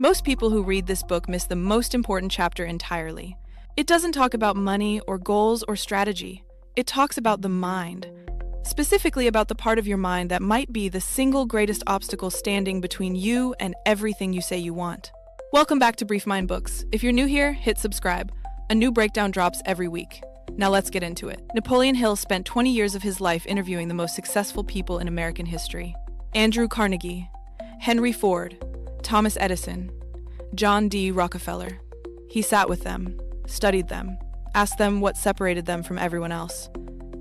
Most people who read this book miss the most important chapter entirely. It doesn't talk about money or goals or strategy. It talks about the mind. Specifically about the part of your mind that might be the single greatest obstacle standing between you and everything you say you want. Welcome back to Brief Mind Books. If you're new here, hit subscribe. A new breakdown drops every week. Now let's get into it. Napoleon Hill spent 20 years of his life interviewing the most successful people in American history. Andrew Carnegie, Henry Ford, Thomas Edison, John D. Rockefeller. He sat with them, studied them, asked them what separated them from everyone else.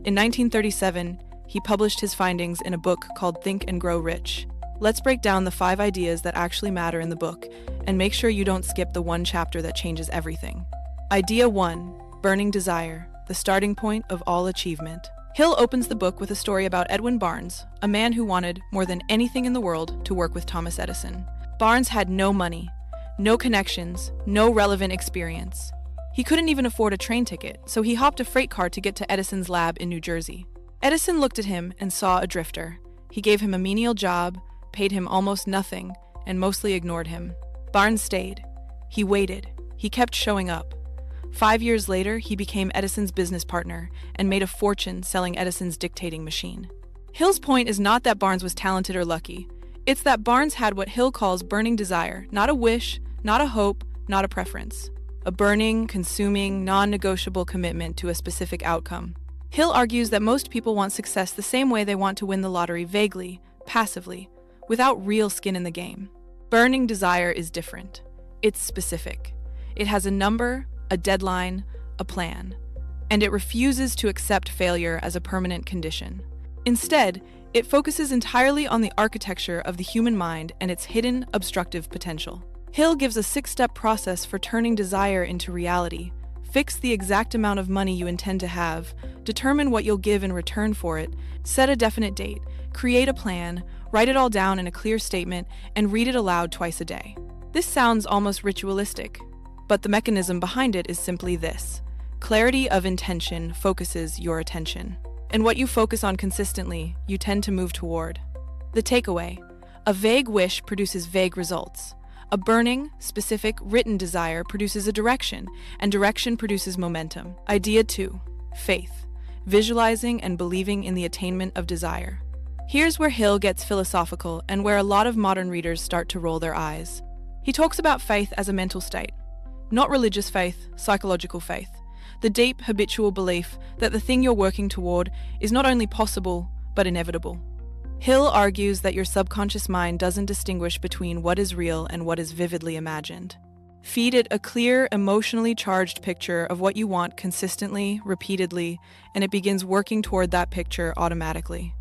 In 1937, he published his findings in a book called Think and Grow Rich. Let's break down the 5 ideas that actually matter in the book, and make sure you don't skip the one chapter that changes everything. Idea 1, Burning Desire, the starting point of all achievement. Hill opens the book with a story about Edwin Barnes, a man who wanted, more than anything in the world, to work with Thomas Edison. Barnes had no money, no connections, no relevant experience. He couldn't even afford a train ticket, so he hopped a freight car to get to Edison's lab in New Jersey. Edison looked at him and saw a drifter. He gave him a menial job, paid him almost nothing, and mostly ignored him. Barnes stayed. He waited. He kept showing up. 5 years later, he became Edison's business partner and made a fortune selling Edison's dictating machine. Hill's point is not that Barnes was talented or lucky. It's that Barnes had what Hill calls burning desire, not a wish, not a hope, not a preference. A burning, consuming, non-negotiable commitment to a specific outcome. Hill argues that most people want success the same way they want to win the lottery, vaguely, passively, without real skin in the game. Burning desire is different. It's specific. It has a number, a deadline, a plan, and it refuses to accept failure as a permanent condition. Instead, it focuses entirely on the architecture of the human mind and its hidden, obstructive potential. Hill gives a 6-step process for turning desire into reality. Fix the exact amount of money you intend to have, determine what you'll give in return for it, set a definite date, create a plan, write it all down in a clear statement, and read it aloud twice a day. This sounds almost ritualistic, but the mechanism behind it is simply this. Clarity of intention focuses your attention. And what you focus on consistently, you tend to move toward. The takeaway: a vague wish produces vague results. A burning, specific, written desire produces a direction, and direction produces momentum. Idea 2, faith, visualizing and believing in the attainment of desire. Here's where Hill gets philosophical and where a lot of modern readers start to roll their eyes. He talks about faith as a mental state. Not religious faith, psychological faith. The deep, habitual belief that the thing you're working toward is not only possible, but inevitable. Hill argues that your subconscious mind doesn't distinguish between what is real and what is vividly imagined. Feed it a clear, emotionally charged picture of what you want consistently, repeatedly, and it begins working toward that picture automatically.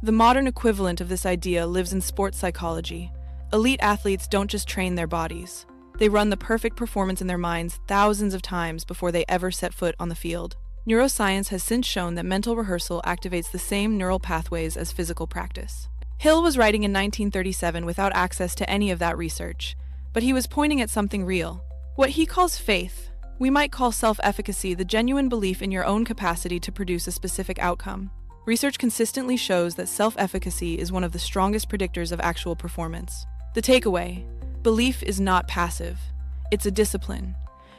The modern equivalent of this idea lives in sports psychology. Elite athletes don't just train their bodies. They run the perfect performance in their minds thousands of times before they ever set foot on the field. Neuroscience has since shown that mental rehearsal activates the same neural pathways as physical practice. Hill was writing in 1937 without access to any of that research, but he was pointing at something real. What he calls faith, we might call self-efficacy, the genuine belief in your own capacity to produce a specific outcome. Research consistently shows that self-efficacy is one of the strongest predictors of actual performance. The takeaway: belief is not passive. It's a discipline.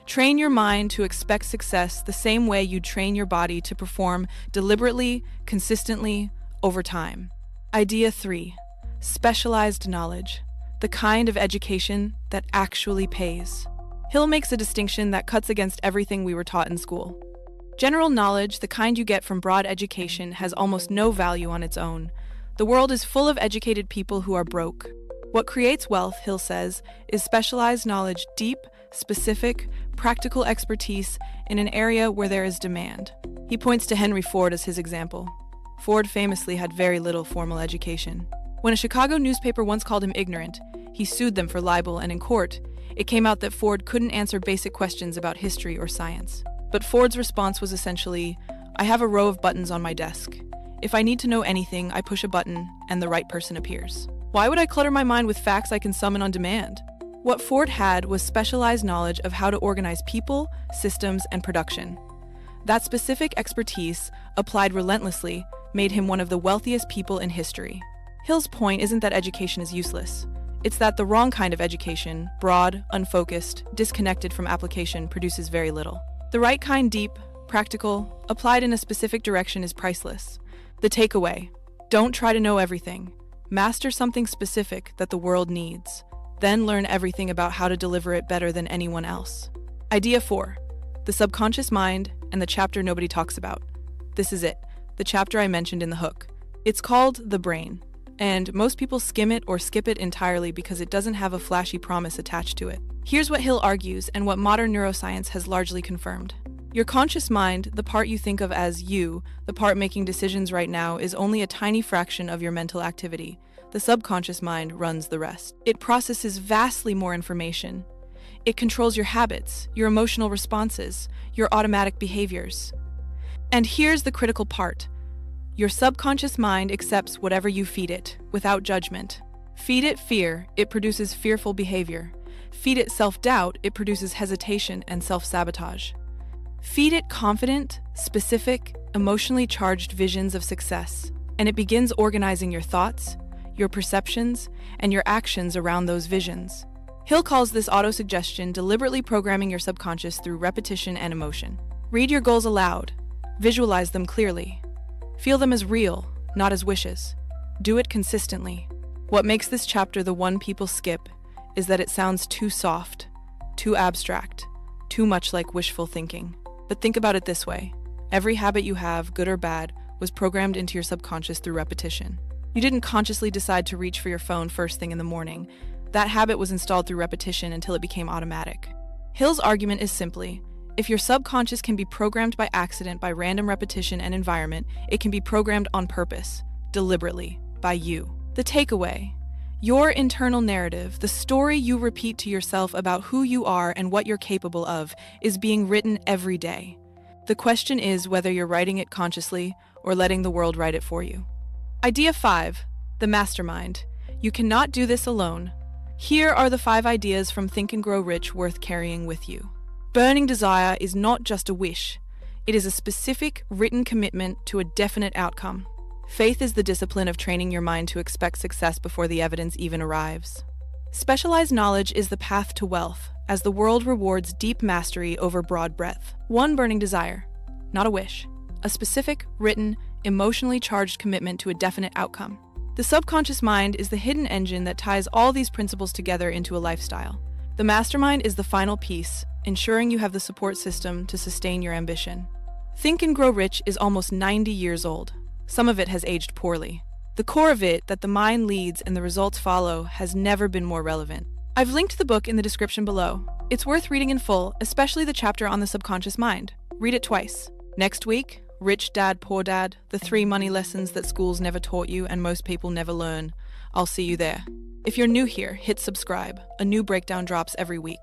Train your mind to expect success the same way you train your body to perform deliberately, consistently, over time. Idea 3, specialized knowledge, the kind of education that actually pays. Hill makes a distinction that cuts against everything we were taught in school. General knowledge, the kind you get from broad education, has almost no value on its own. The world is full of educated people who are broke. What creates wealth, Hill says, is specialized knowledge, deep, specific, practical expertise in an area where there is demand. He points to Henry Ford as his example. Ford famously had very little formal education. When a Chicago newspaper once called him ignorant, he sued them for libel, and in court, it came out that Ford couldn't answer basic questions about history or science. But Ford's response was essentially, "I have a row of buttons on my desk. If I need to know anything, I push a button and the right person appears. Why would I clutter my mind with facts I can summon on demand?" What Ford had was specialized knowledge of how to organize people, systems, and production. That specific expertise, applied relentlessly, made him one of the wealthiest people in history. Hill's point isn't that education is useless. It's that the wrong kind of education, broad, unfocused, disconnected from application, produces very little. The right kind, deep, practical, applied in a specific direction, is priceless. The takeaway: don't try to know everything. Master something specific that the world needs. Then learn everything about how to deliver it better than anyone else. Idea 4. The subconscious mind and the chapter nobody talks about. This is it, the chapter I mentioned in the hook. It's called The Brain, and most people skim it or skip it entirely because it doesn't have a flashy promise attached to it. Here's what Hill argues and what modern neuroscience has largely confirmed. Your conscious mind, the part you think of as you, the part making decisions right now, is only a tiny fraction of your mental activity. The subconscious mind runs the rest. It processes vastly more information. It controls your habits, your emotional responses, your automatic behaviors. And here's the critical part. Your subconscious mind accepts whatever you feed it, without judgment. Feed it fear, it produces fearful behavior. Feed it self-doubt, it produces hesitation and self-sabotage. Feed it confident, specific, emotionally charged visions of success, and it begins organizing your thoughts, your perceptions, and your actions around those visions. Hill calls this autosuggestion deliberately programming your subconscious through repetition and emotion. Read your goals aloud. Visualize them clearly. Feel them as real, not as wishes. Do it consistently. What makes this chapter the one people skip is that it sounds too soft, too abstract, too much like wishful thinking. But think about it this way. Every habit you have, good or bad, was programmed into your subconscious through repetition. You didn't consciously decide to reach for your phone first thing in the morning. That habit was installed through repetition until it became automatic. Hill's argument is simply, if your subconscious can be programmed by accident, by random repetition and environment, it can be programmed on purpose, deliberately, by you. The takeaway: your internal narrative, the story you repeat to yourself about who you are and what you're capable of, is being written every day. The question is whether you're writing it consciously or letting the world write it for you. Idea 5. The Mastermind. You cannot do this alone. Here are the 5 ideas from Think and Grow Rich worth carrying with you. Burning desire is not just a wish. It is a specific, written commitment to a definite outcome. Faith is the discipline of training your mind to expect success before the evidence even arrives. Specialized knowledge is the path to wealth, as the world rewards deep mastery over broad breadth. One burning desire, not a wish. A specific, written, emotionally charged commitment to a definite outcome. The subconscious mind is the hidden engine that ties all these principles together into a lifestyle. The mastermind is the final piece, ensuring you have the support system to sustain your ambition. Think and Grow Rich is almost 90 years old. Some of it has aged poorly. The core of it, that the mind leads and the results follow, has never been more relevant. I've linked the book in the description below. It's worth reading in full, especially the chapter on the subconscious mind. Read it twice. Next week, Rich Dad, Poor Dad, the 3 money lessons that schools never taught you and most people never learn. I'll see you there. If you're new here, hit subscribe. A new breakdown drops every week.